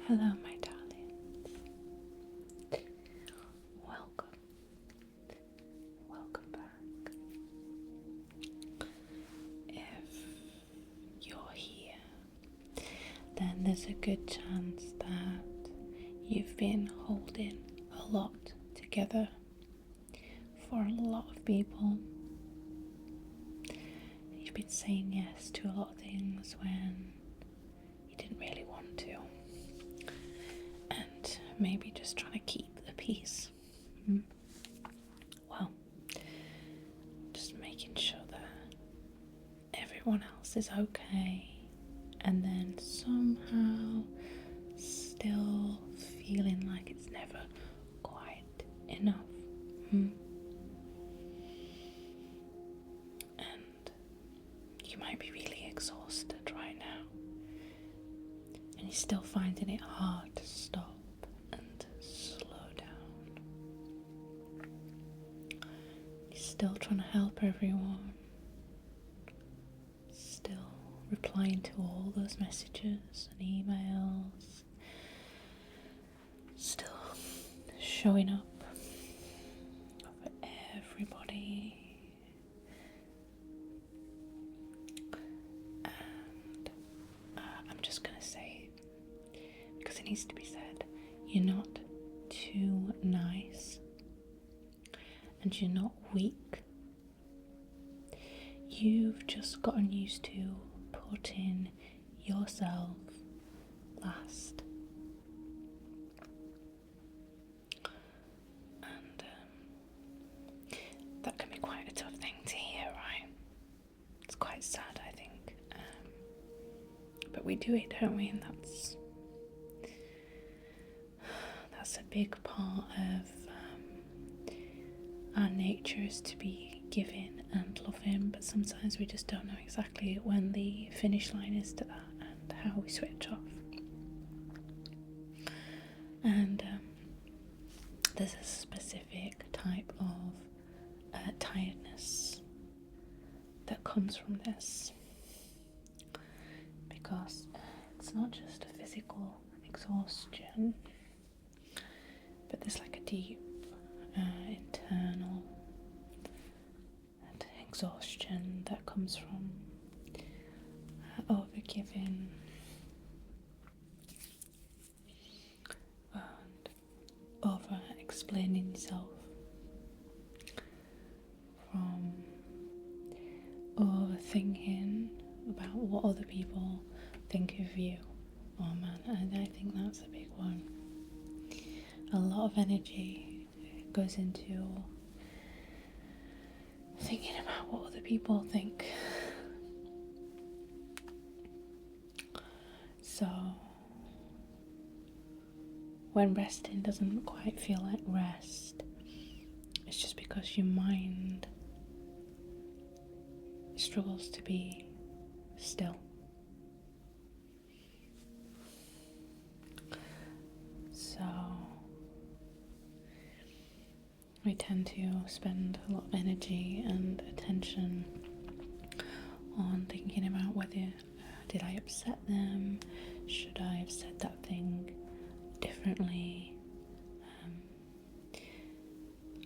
Hello, my darlings. Welcome. Welcome back. If you're here, then there's a good chance that you've been holding a lot together for a lot of people. You've been saying yes to a lot of things when you didn't really want to. And maybe just trying to keep the peace. Well, just making sure that everyone else is okay, and then somehow still feeling like it's never quite enough. And you might be really exhausted right now, and you're still finding it hard to stop and slow down. You're still trying to help everyone, still replying to all those messages and emails, still showing up for everybody. And I'm just going to say, because it needs to be said, you're not too nice and you're not weak. You've just gotten used to putting yourself last. And that can be quite a tough thing to hear, right? It's quite sad, I think. But we do it, don't we? And that's a big part of our nature, is to be giving and loving, but sometimes we just don't know exactly when the finish line is to that and how we switch off. And there's a specific type of tiredness that comes from this, because it's not just a physical exhaustion, but there's like a deep internal exhaustion that comes from overgiving and over explaining yourself, from overthinking about what other people think of you. Oh man, and I think that's a big one. A lot of energy goes into thinking about what other people think. So when resting doesn't quite feel like rest, it's just because your mind struggles to be still. So we tend to spend a lot of energy and attention on thinking about whether did I upset them, should I have said that thing differently,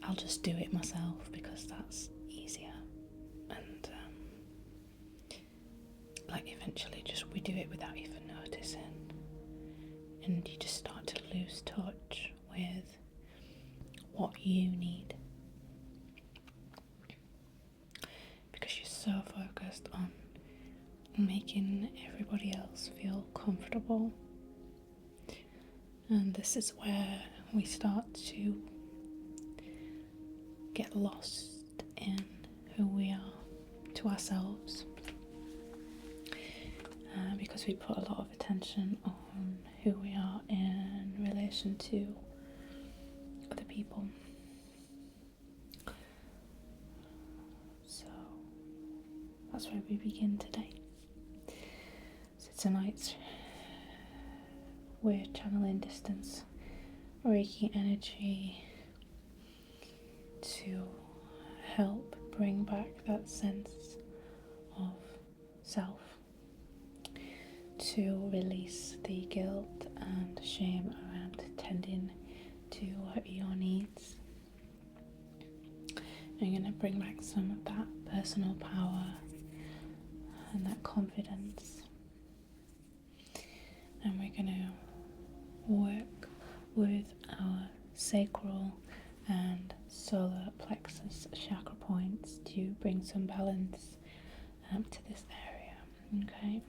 I'll just do it myself because that's easier, and eventually just we do it without even noticing, and you just start to lose touch with what you need, because you're so focused on making everybody else feel comfortable. And this is where we start to get lost in who we are to ourselves, because we put a lot of attention on who we are in relation to other people. So that's where we begin today. So tonight we're channeling distance Reiki energy to help bring back that sense of self, to release the guilt and shame around tending to your needs. You're going to bring back some of that personal power and that confidence. And we're going to work with our sacral and solar plexus chakra points to bring some balance to this area. Okay?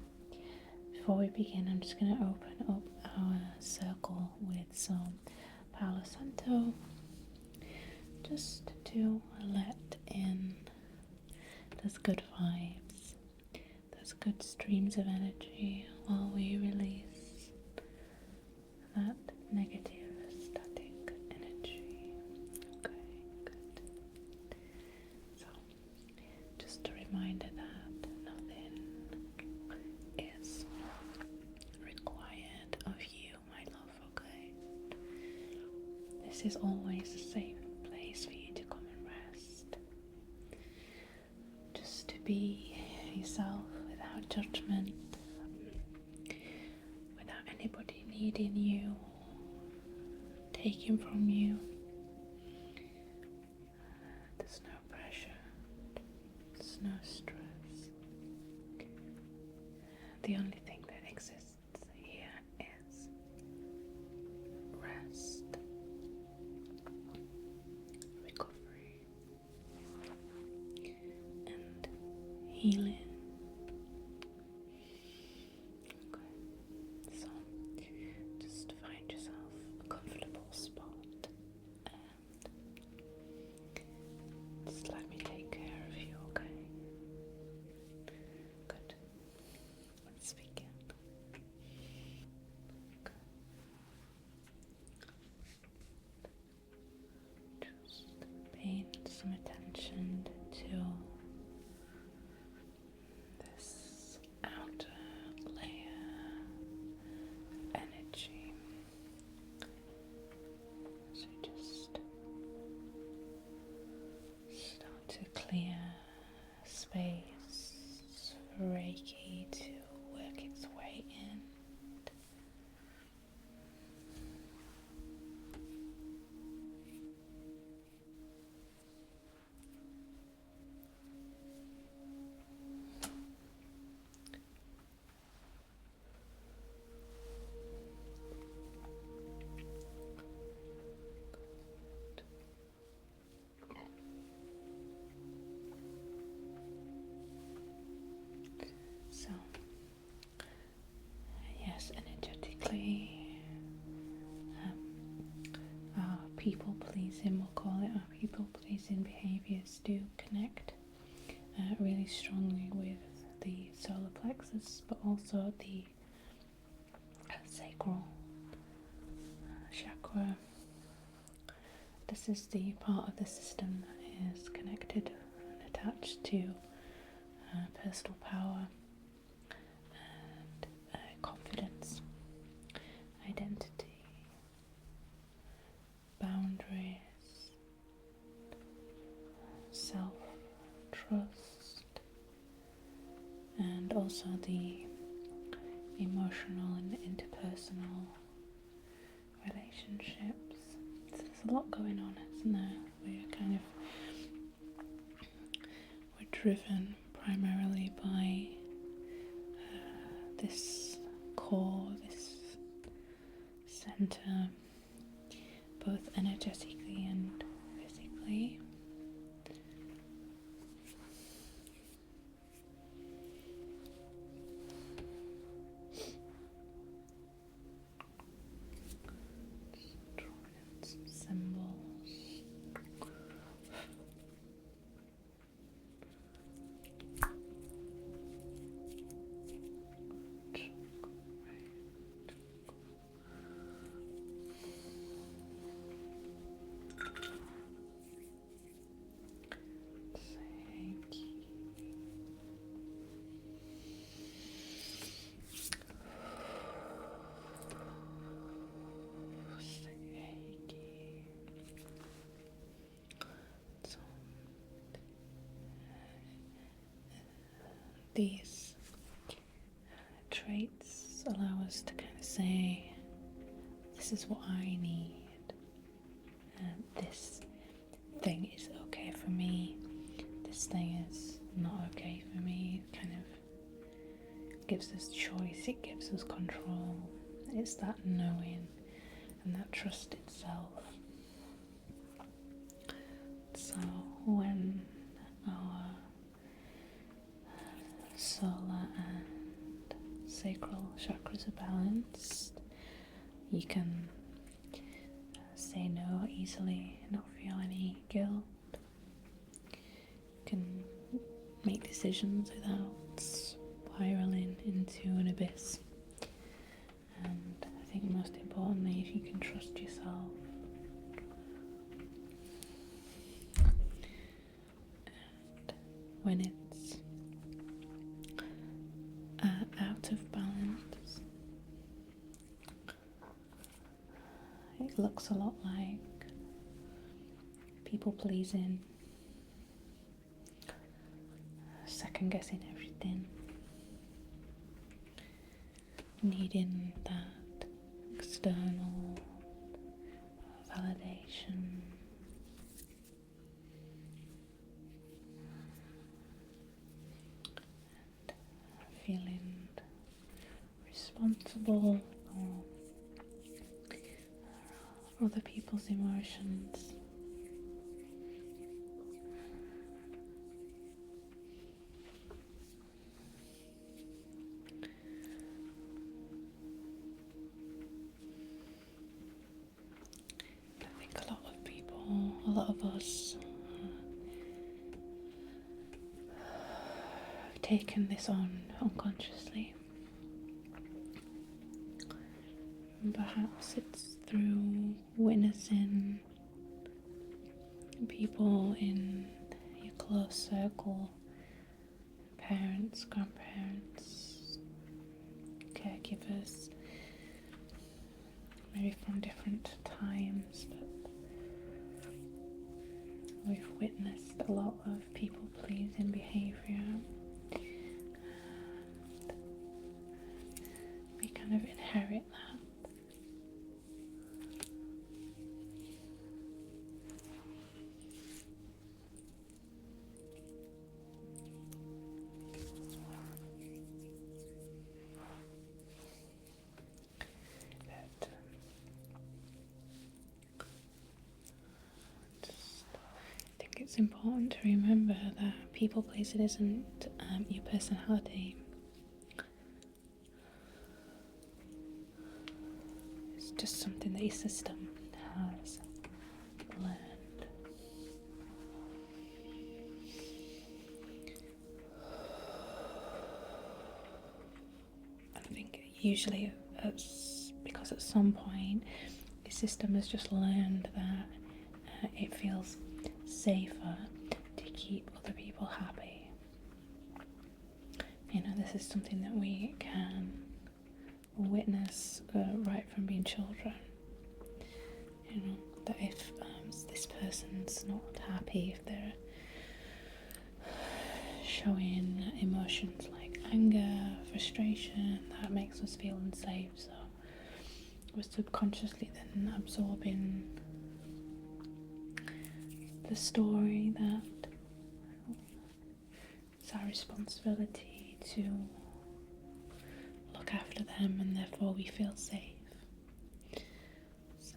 Before we begin, I'm just going to open up our circle with some Palo Santo, just to let in those good vibes, those good streams of energy, while we release that negative static energy. Okay, good. So, just a reminder that nothing is required of you, my love, okay? This is always a safe place for you to come and rest. Just to be yourself without judgment, without anybody needing you, taking from you. There's no pressure, there's no stress. The only thing that exists here is rest, recovery, and healing. Okay, so just find yourself a comfortable spot and just let me take care of you, okay? Good. Let's begin. Okay. Just paying some attention to this outer layer of energy. So just start to clear space for Reiki to work its way in. So, yes, energetically, our people-pleasing, we'll call it, our people-pleasing behaviours do connect really strongly with the solar plexus, but also the sacral chakra. This is the part of the system that is connected and attached to personal power and confidence, identity, boundaries, self-trust, and also the emotional and interpersonal relationships. So there's a lot going on, isn't there? We're driven primarily by this core, this center, both energetically and physically. Just drawing in some symbols. These traits balance allow us to kind of say, this is what I need, and this thing is okay for me, this thing is not okay for me. It kind of gives us choice, it gives us control. It's that knowing and that trust itself. So when our solar and sacral chakras are balanced, you can say no easily, not feel any guilt. You can make decisions without spiraling into an abyss. And I think most importantly, if you can trust yourself. And when it's out of balance, it looks a lot like people pleasing, second guessing everything, needing that external validation, and feeling responsible for other people's emotions. I think a lot of us have taken this on unconsciously. And perhaps it's through witnessing people in your close circle, parents, grandparents, caregivers, maybe from different times, but we've witnessed a lot of people pleasing behaviour, and we kind of inherit that. It's important to remember that people pleasing isn't your personality. It's just something that your system has learned. I think usually it's because at some point your system has just learned that it feels safer to keep other people happy. You know, this is something that we can witness right from being children. You know, that if this person's not happy, if they're showing emotions like anger, frustration, that makes us feel unsafe. So we're subconsciously then absorbing the story that it's our responsibility to look after them and therefore we feel safe. So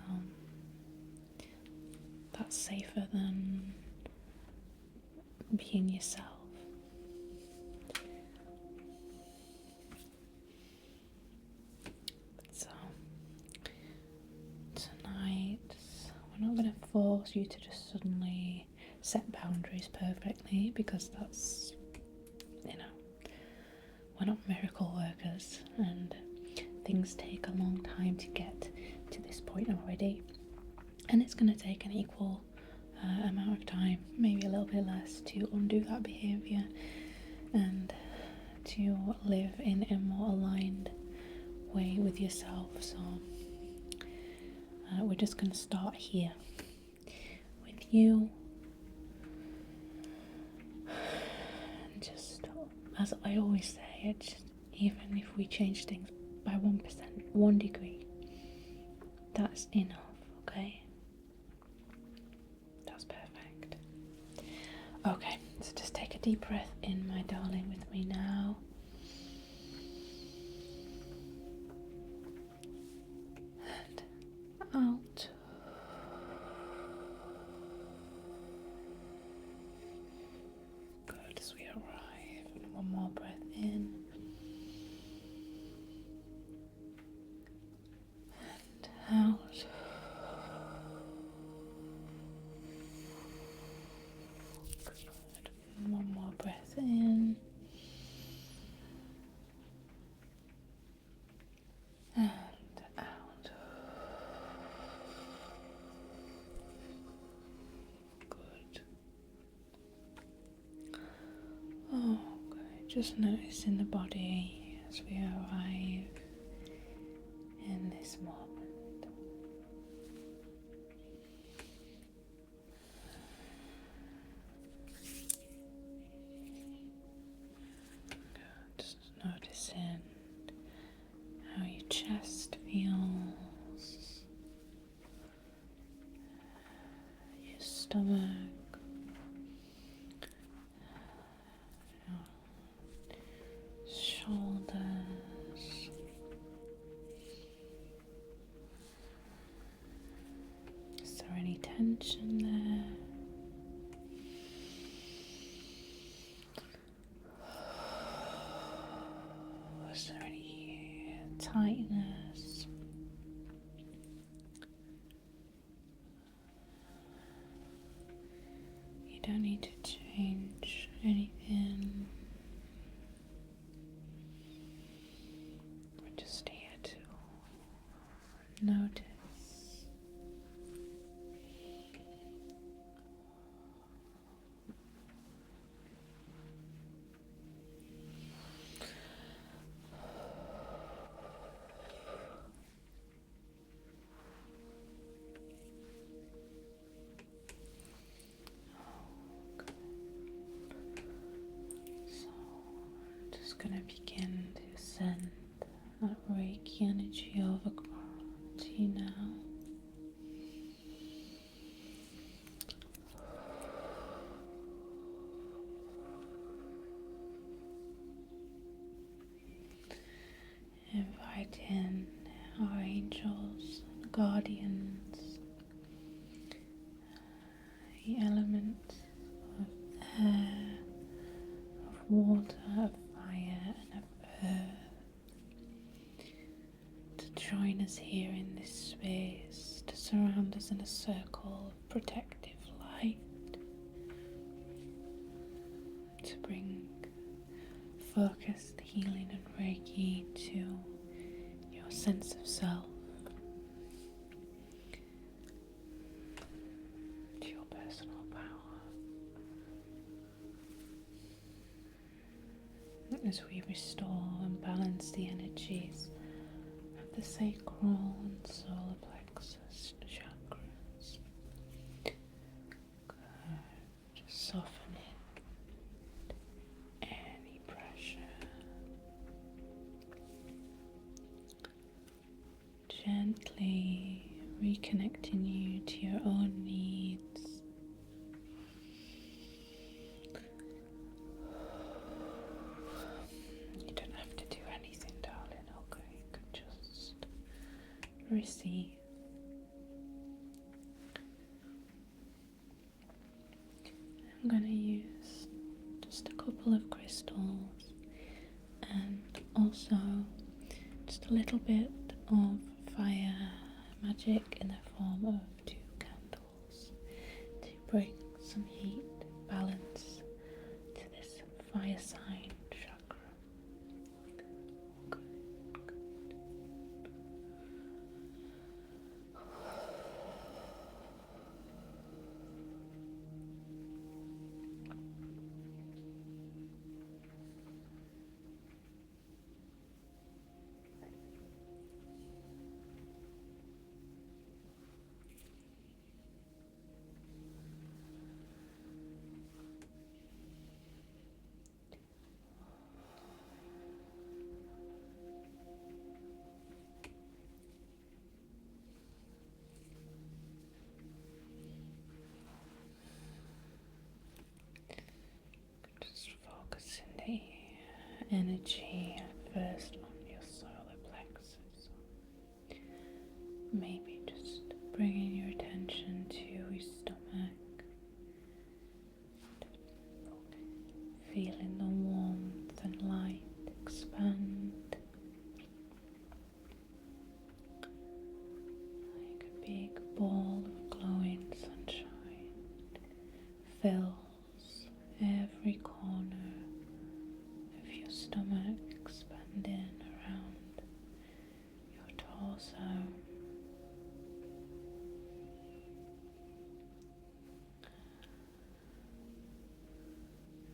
that's safer than being yourself. So tonight we're not going to force you to just suddenly set boundaries perfectly, because that's, you know, we're not miracle workers and things take a long time to get to this point already, and it's going to take an equal amount of time, maybe a little bit less, to undo that behaviour and to live in a more aligned way with yourself. So we're just going to start here with you. And just, as I always say, it's just, even if we change things by 1%, 1 degree. That's enough, okay? That's perfect. Okay, so just take a deep breath in, my darling, with me now. And out. Good, as we arrive. And one more breath in. And out. Good. And one more breath in. And out. Good. Okay, just noticing the body as we arrive in this moment. Just noticing how your chest feels, your stomach, your shoulders. Is there any tension there? Is there any tightness? You don't need to change anything. We're just here to notice. Going to begin to send that Reiki energy over to you now. Inviting our angels and guardians, the elements of air, of water, of fire and of earth to join us here in this space, to surround us in a circle of protective light, to bring focused healing and Reiki to your sense of self, to your personal power. As we restore and balance the energies of the sacral and solar plexus chakras. Good. Just softening any pressure. Gently reconnecting you to your own needs. Receive. I'm going to use just a couple of crystals and also just a little bit of fire magic in the form of 2 candles to bring some heat balance to this fire sign chakra. energy at first on your solar plexus. Maybe just bringing your attention to your stomach, feeling the warmth and light expand. Like a big ball of glowing sunshine fills every corner of your stomach, expanding around your torso.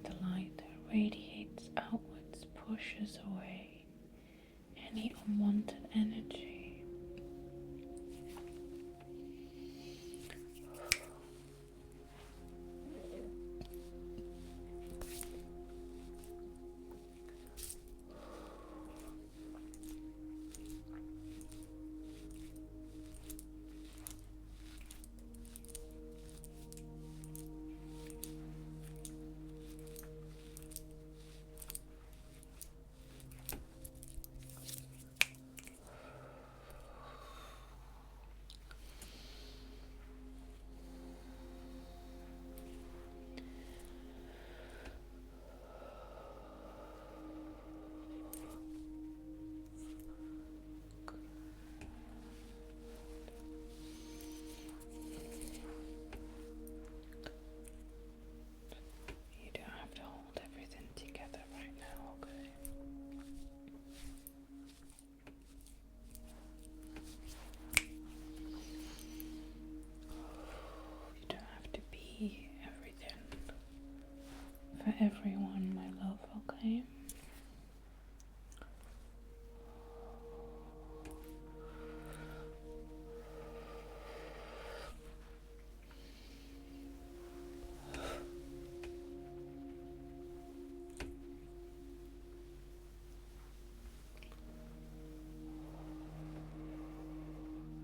The light that radiates outwards pushes away any unwanted energy. Everything for everyone, my love, okay?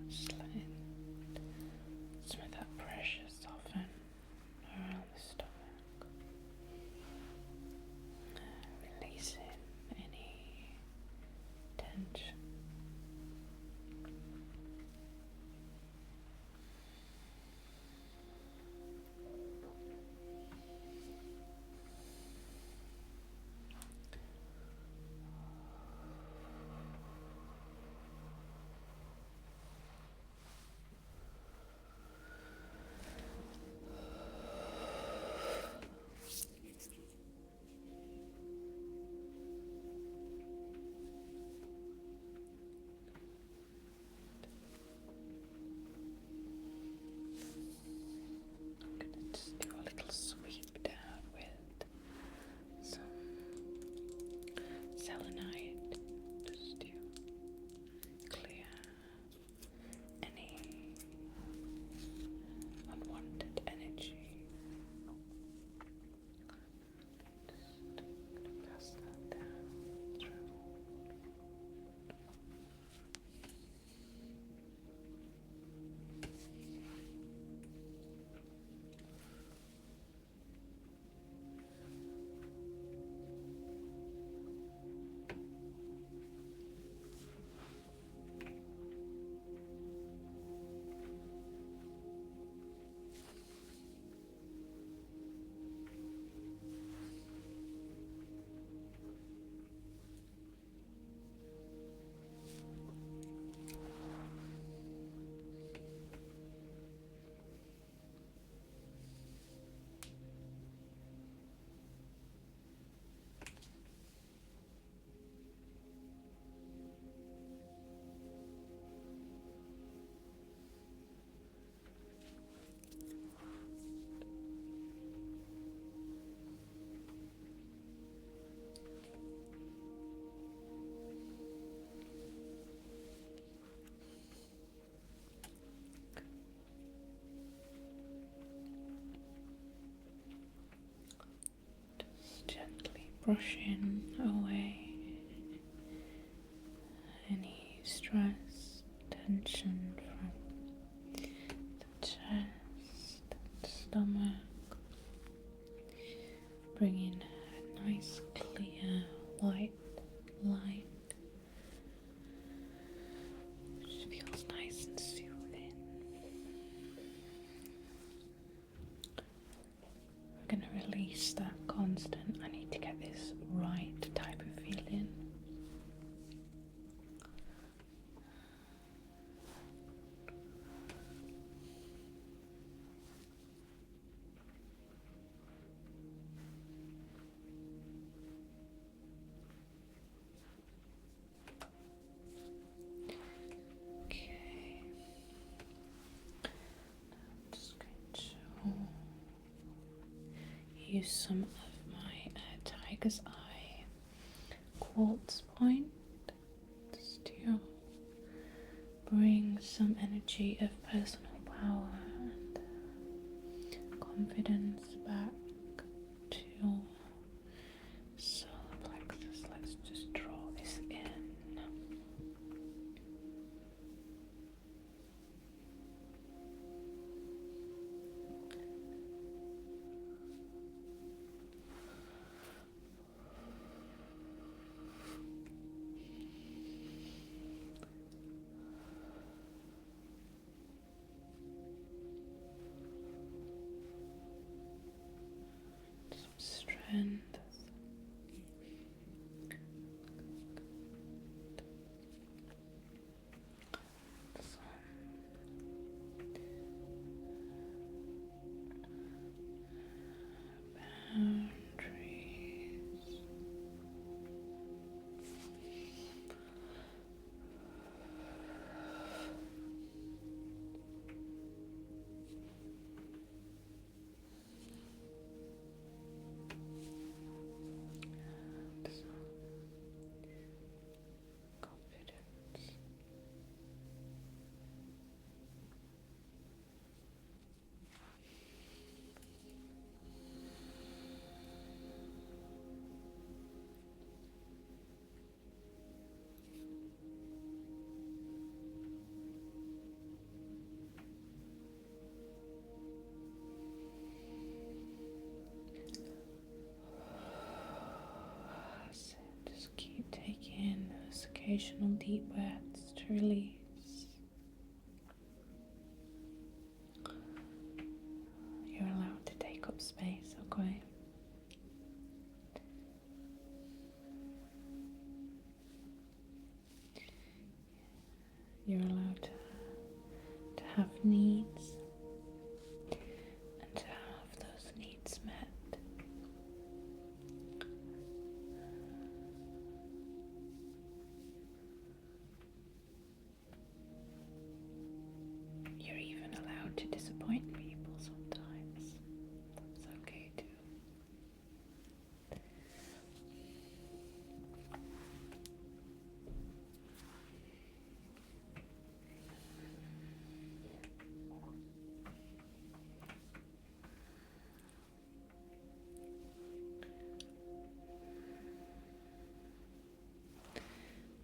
Just letting some of that pressure soften around the stomach, releasing any tension. Just do a little sweep down with some selenite, just to clear any unwanted energy. Just gonna pass that down through. Gently brushing away any stress, tension from the chest and stomach, bringing a nice clear white going to release that constant, I need to get this right type of feeling. Okay. I'm just going to use some of my tiger's eye quartz point just to bring some energy of personal power and confidence back to solar plexus. Let's just draw this in. Strength. Boundaries. Confidence. That's it. Just keep taking those occasional deep breaths to release. You're allowed to take up space, okay? You're allowed to have needs and to have those needs met. You're even allowed to disappoint people sometimes. That's okay too.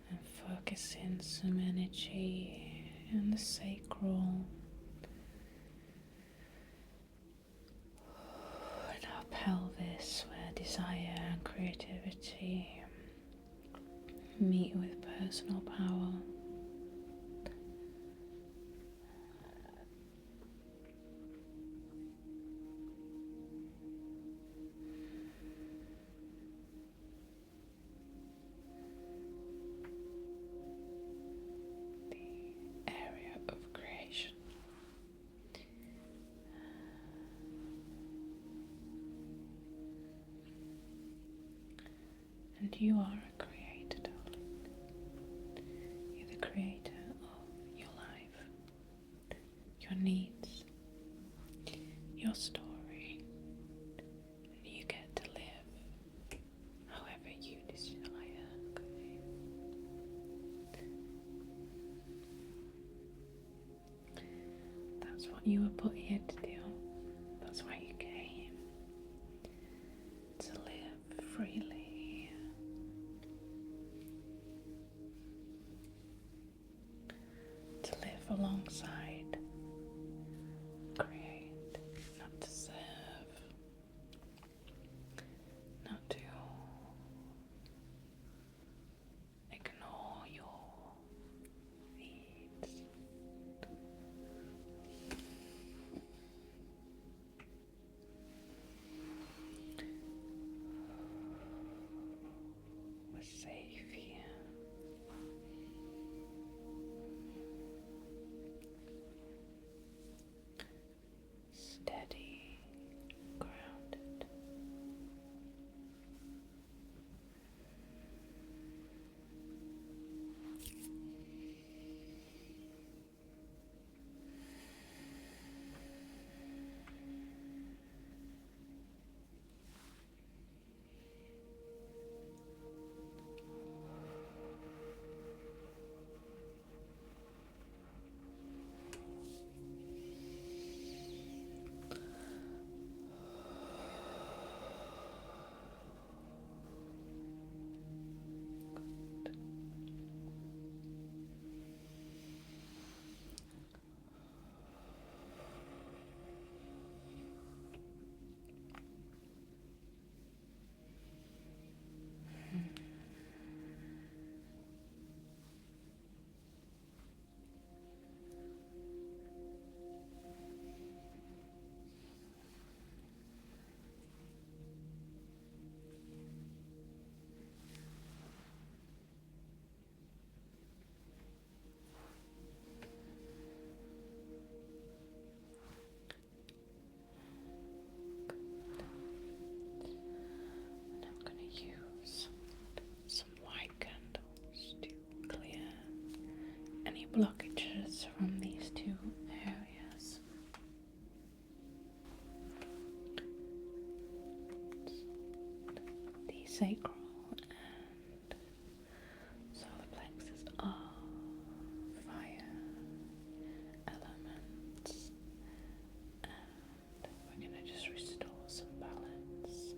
And focusing some energy in the sacral and our pelvis, where desire and creativity meet with personal power. The area of creation. And you are a creator, darling. You're the creator of your life, your needs, your story, and you get to live however you desire. Okay? That's what you were put here to do. That's why you came. To live freely. To live alongside. Create, not to serve. Not to ignore your needs. blockages from these two areas. The sacral and solar plexus are fire elements, and we're going to just restore some balance,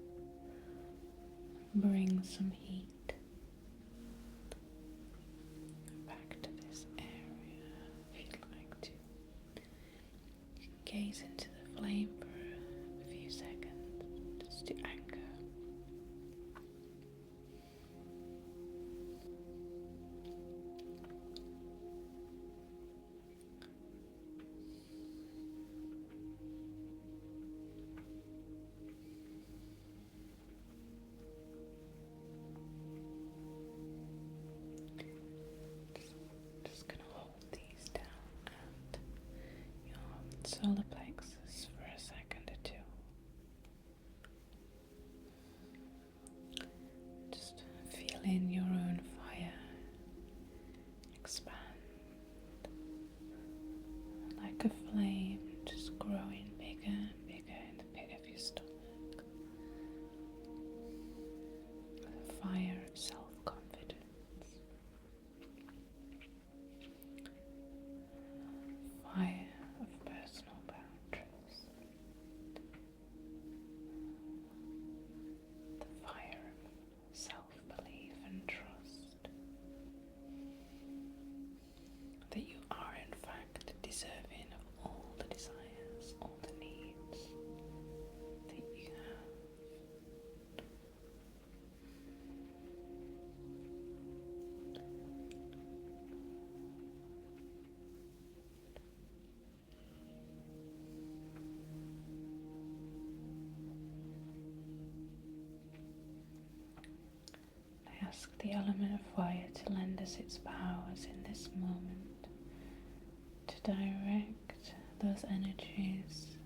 bring some heat back to this area. If you'd like to gaze into the flame for a few seconds, just to anchor. Just gonna hold these down at your solar plexus for a second or two. Just feeling your own fire expand like a flame, just growing bigger and bigger in the pit of your stomach. The fire of self-confidence. Fire of personal boundaries. The fire of self-belief and trust that you are in fact deserving of all the desires, all the needs that you have. I ask the element of fire to lend us its powers in this moment, to direct those energies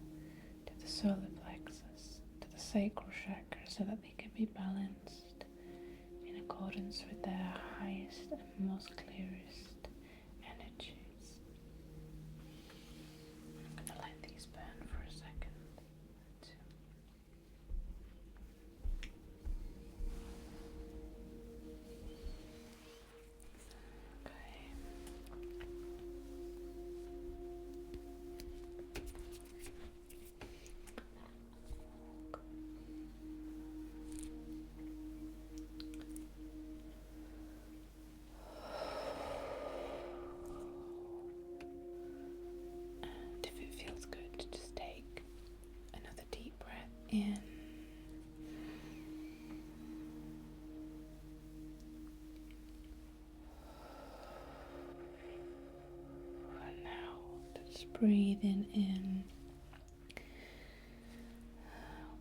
to the solar plexus, to the sacral chakra, so that they can be balanced in accordance with their highest and most clearest energies. I'm going to let these burn for a second. And if it feels good, just take another deep breath in. And now just breathing in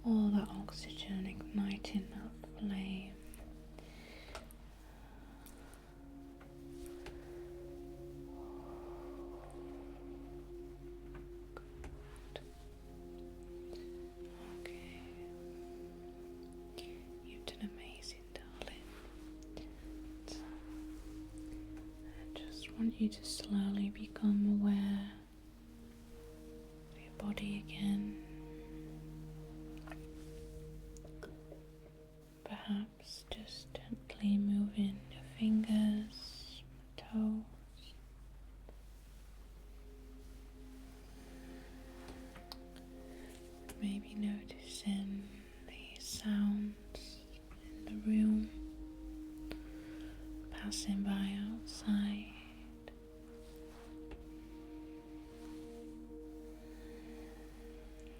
all that oxygen, igniting that flame. Okay. You've done amazing, darling. I just want you to slowly become aware of your body again. Perhaps just gently moving your fingers, toes. Maybe noticing the sounds in the room, passing by outside.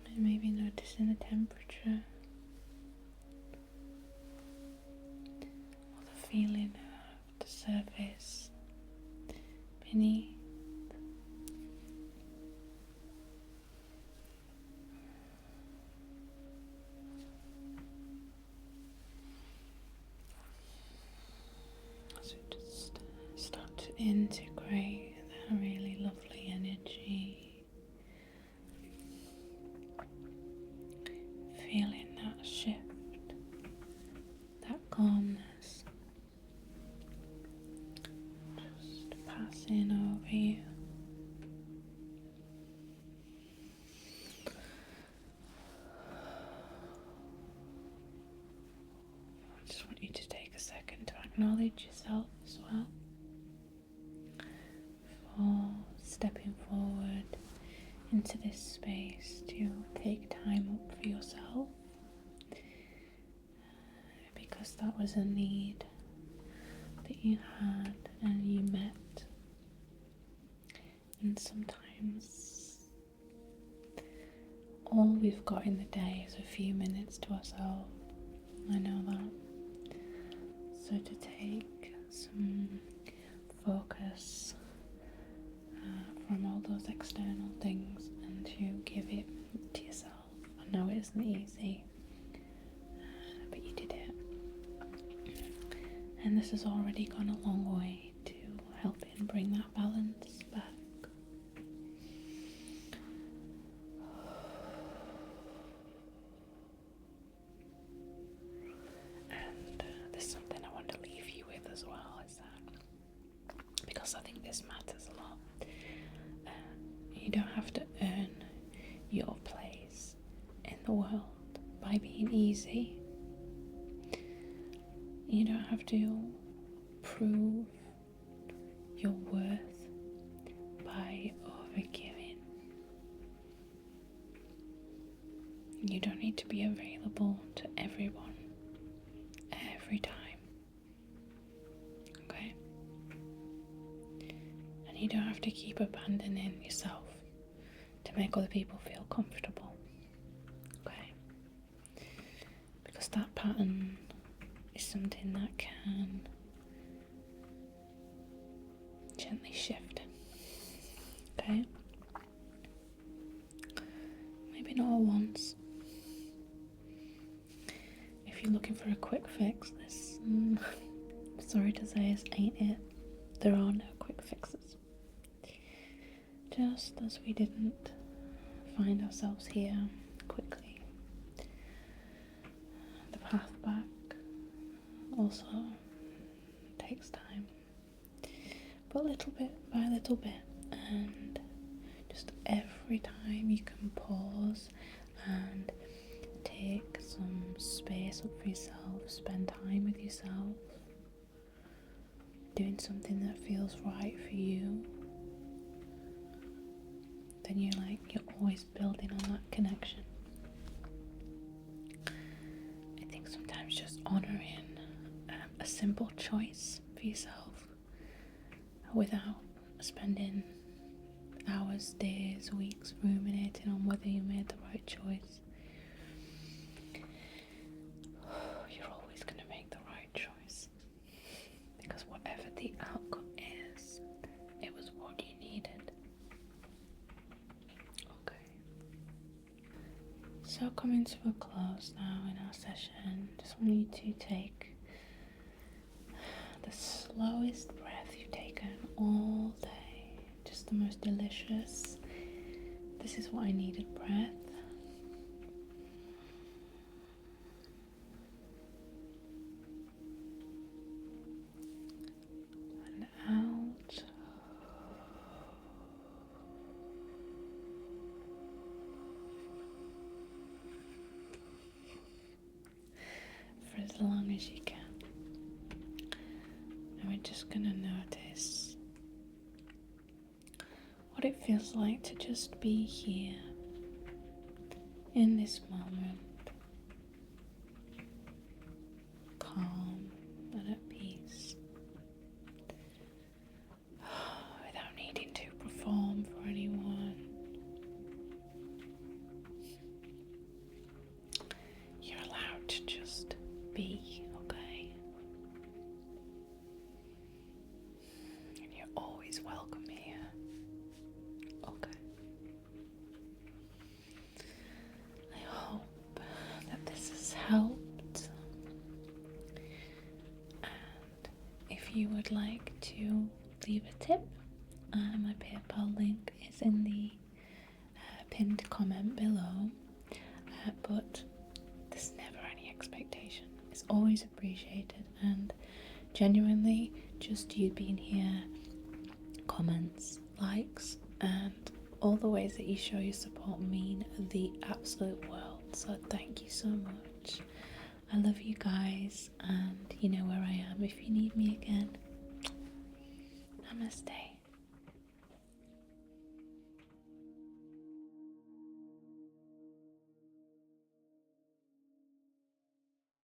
And maybe noticing the temperature, or the feeling of the surface beneath. So just start to integrate that really lovely energy, feeling that shift, that calmness, just pass passing over you. I just want you to take a second to acknowledge yourself as well for stepping forward into this space to take time up for yourself, because that was a need that you had and you met. And sometimes all we've got in the day is a few minutes to ourselves. I know that. So to take some focus from all those external things and to give it to yourself. I know it isn't easy, but you did it. And this has already gone a long way to helping bring that balance back. And there's something I want to leave you with as well, is that, because I think this matters a lot, you don't have to earn your place in the world by being easy. You don't have to prove your worth by overgiving. You don't need to be available to everyone every time. Okay? And you don't have to keep abandoning yourself to make other people feel comfortable. Okay? Because that pattern is something that can gently shift. Okay? Maybe not all once. If you're looking for a quick fix, this, sorry to say, this ain't it. There are no quick fixes. Just as we didn't find ourselves here quickly, the path back also takes time, but little bit by little bit, and just every time you can pause and take some space up for yourself, spend time with yourself, doing something that feels right for you, then you're always building on that connection. I think sometimes just honouring a simple choice for yourself without spending hours, days, weeks ruminating on whether you made the right choice. You're always going to make the right choice, because whatever the outcome is, it was what you needed. Okay. So coming to a close now in our session, just want you to take the slowest breath you've taken all day, just the most delicious, this is what I needed breath. And out. For as long as you can. And we're just going to notice what it feels like to just be here in this moment, calm and at peace, without needing to perform for anyone. You're allowed to just be, okay? And you're always welcome here. Okay. I hope that this has helped. And if you would like to leave a tip, my PayPal link is in the pinned comment below. But there's never any expectation. It's always appreciated, and genuinely just you being here comments, likes, and all the ways that you show your support mean the absolute world. So thank you so much. I love you guys, and you know where I am if you need me again. Namaste.